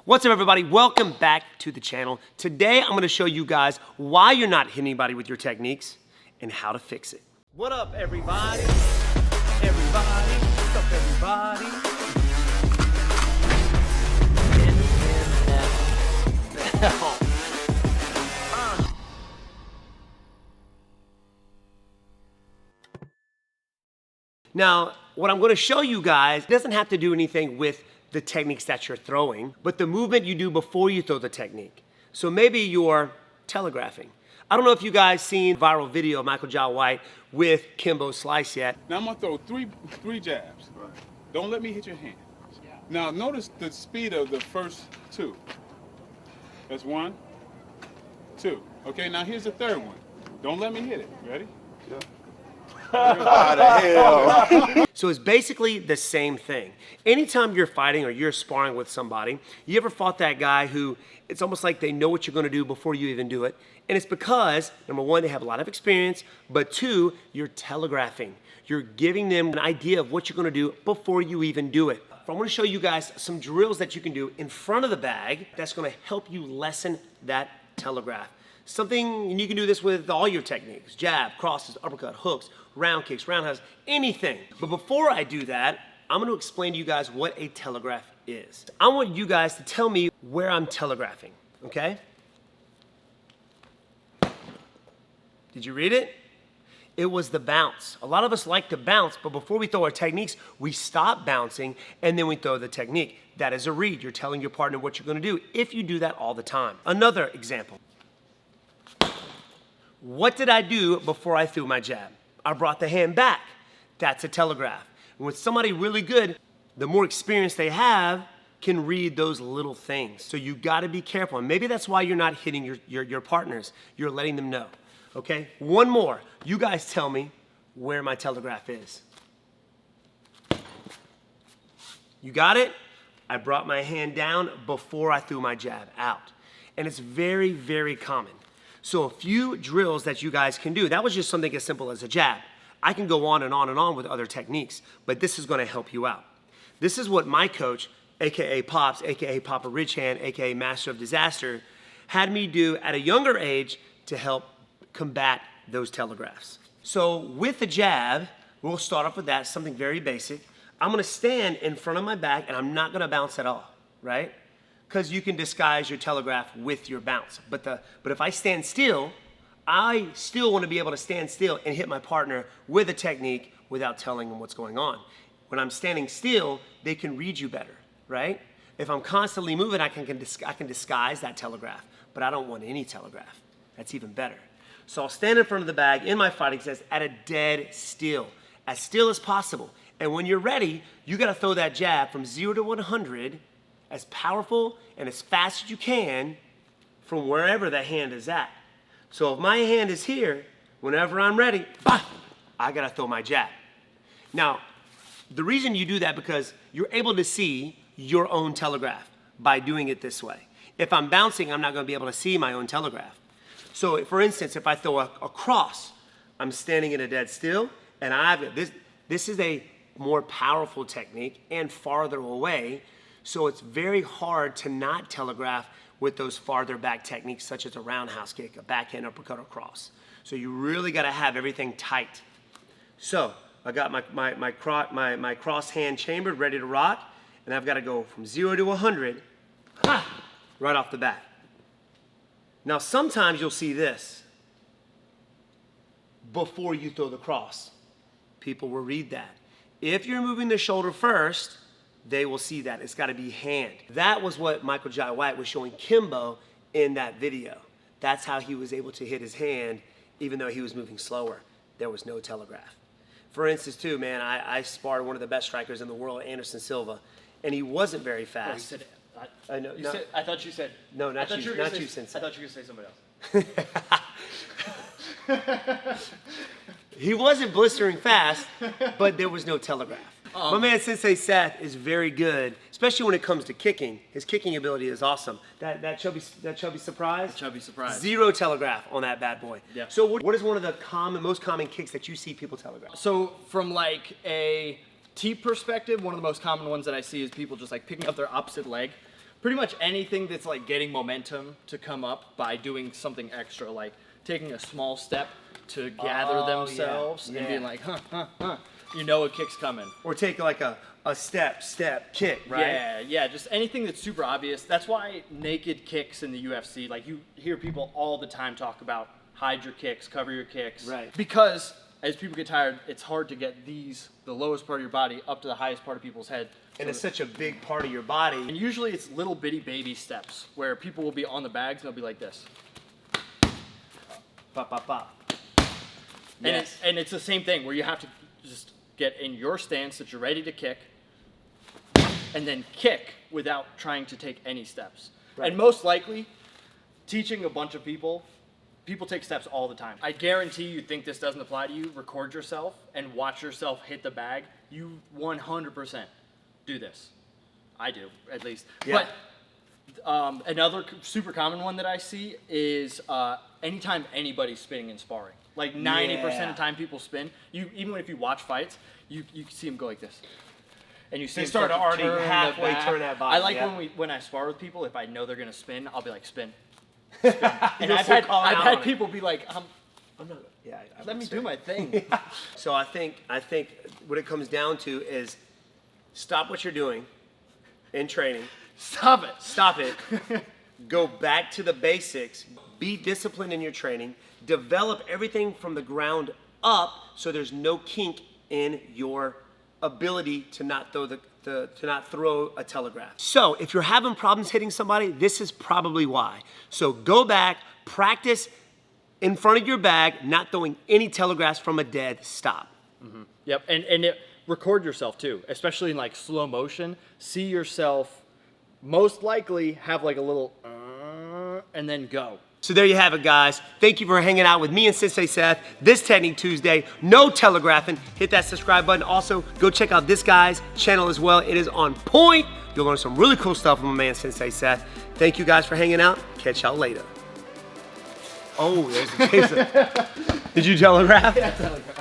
What's up, everybody? Welcome back to the channel. Today, I'm gonna show you guys why you're not hitting anybody with your techniques and how to fix it. What up, everybody? Everybody, what's up, everybody? Now, what I'm gonna show you guys doesn't have to do anything with the techniques that you're throwing, but the movement you do before you throw the technique. So maybe you're telegraphing. I don't know if you guys seen the viral video of Michael Jai White with Kimbo Slice yet. Now I'm gonna throw three jabs. Right. Don't let me hit your hand. Yeah. Now notice the speed of the first two. That's 1, 2. Okay, now here's the third one. Don't let me hit it. Ready? Yeah. How the hell? So it's basically the same thing. Anytime you're fighting or you're sparring with somebody, you ever fought that guy who it's almost like they know what you're gonna do before you even do it? And it's because, number one, they have a lot of experience, but two, you're telegraphing. You're giving them an idea of what you're gonna do before you even do it. I'm gonna show you guys some drills that you can do in front of the bag that's gonna help you lessen that telegraph. Something, and you can do this with all your techniques, jab, crosses, uppercut, hooks, round kicks, roundhouse, anything. But before I do that, I'm gonna explain to you guys what a telegraph is. I want you guys to tell me where I'm telegraphing, okay? Did you read it? It was the bounce. A lot of us like to bounce, but before we throw our techniques, we stop bouncing and then we throw the technique. That is a read. You're telling your partner what you're gonna do if you do that all the time. Another example. What did I do before I threw my jab? I brought the hand back. That's a telegraph. And with somebody really good, the more experience they have, can read those little things. So you gotta be careful. And maybe that's why you're not hitting your partners. You're letting them know, okay? One more. You guys tell me where my telegraph is. You got it? I brought my hand down before I threw my jab out. And it's very, very common. So a few drills that you guys can do. That was just something as simple as a jab. I can go on and on and on with other techniques, but this is gonna help you out. This is what my coach, AKA Pops, AKA Papa Rich Hand, AKA Master of Disaster, had me do at a younger age to help combat those telegraphs. So with the jab, we'll start off with that, something very basic. I'm gonna stand in front of my back and I'm not gonna bounce at all, right? Because you can disguise your telegraph with your bounce. But if I stand still, I still want to be able to stand still and hit my partner with a technique without telling them what's going on. When I'm standing still, they can read you better, right? If I'm constantly moving, I can disguise that telegraph, but I don't want any telegraph. That's even better. So I'll stand in front of the bag in my fighting sets at a dead still as possible. And when you're ready, you got to throw that jab from 0 to 100 as powerful and as fast as you can from wherever the hand is at. So if my hand is here, whenever I'm ready, bah, I gotta throw my jab. Now, the reason you do that because you're able to see your own telegraph by doing it this way. If I'm bouncing, I'm not gonna be able to see my own telegraph. So for instance, if I throw a cross, I'm standing in a dead still, and this is a more powerful technique and farther away. So it's very hard to not telegraph with those farther back techniques such as a roundhouse kick, a backhand uppercut, or cross. So you really gotta have everything tight. So I got my cross hand chambered, ready to rock, and I've gotta go from 0 to 100, right off the bat. Now sometimes you'll see this before you throw the cross. People will read that. If you're moving the shoulder first, they will see that. It's gotta be hand. That was what Michael Jai White was showing Kimbo in that video. That's how he was able to hit his hand even though he was moving slower. There was no telegraph. For instance too, man, I sparred one of the best strikers in the world, Anderson Silva, and he wasn't very fast. Oh, you said it. I know. I thought you said. No, not you, Sensei. I thought you were going to say somebody else. He wasn't blistering fast, but there was no telegraph. My man Sensei Seth is very good, especially when it comes to kicking. His kicking ability is awesome. That chubby surprise? Chubby surprise. 0 telegraph on that bad boy. Yeah. So what is one of the most common kicks that you see people telegraph? So from like a T perspective, one of the most common ones that I see is people just like picking up their opposite leg, pretty much anything that's like getting momentum to come up by doing something extra, like taking a small step to gather themselves and being like, you know a kick's coming. Or take like a step, kick, right? Yeah, just anything that's super obvious. That's why naked kicks in the UFC, like you hear people all the time talk about hide your kicks, cover your kicks. Right. Because as people get tired, it's hard to get the lowest part of your body up to the highest part of people's head. And it's such a big part of your body. And usually it's little bitty baby steps where people will be on the bags and they'll be like this. Pop, pop, pop. And it's the same thing where you have to just get in your stance that you're ready to kick and then kick without trying to take any steps. Right. And most likely, teaching a bunch of people take steps all the time. I guarantee you think this doesn't apply to you, record yourself and watch yourself hit the bag. You 100% do this. I do, at least. Yeah. But another super common one that I see is anytime anybody's spinning in sparring. Like 90% of the time people spin. Even if you watch fights, you see them go like this. And you see They them start to already turn halfway back. turn that body. I like yeah. when I spar with people, if I know they're gonna spin, I'll be like, spin. And You'll I've still had call it out on it. people be like, I'm not. Yeah. I let would me say. do my thing. So I think what it comes down to is stop what you're doing in training. Stop it. Stop it. Go back to the basics. Be disciplined in your training. Develop everything from the ground up so there's no kink in your ability to not throw a telegraph. So if you're having problems hitting somebody, this is probably why. So go back, practice in front of your bag, not throwing any telegraphs from a dead stop. Mm-hmm. Yep, and record yourself too, especially in like slow motion. See yourself most likely have like a little and then go. So there you have it, guys. Thank you for hanging out with me and Sensei Seth this Technique Tuesday. No telegraphing. Hit that subscribe button. Also, go check out this guy's channel as well. It is on point. You'll learn some really cool stuff from my man Sensei Seth. Thank you guys for hanging out. Catch y'all later. Oh, there's the Did you telegraph? Yeah, telegraph.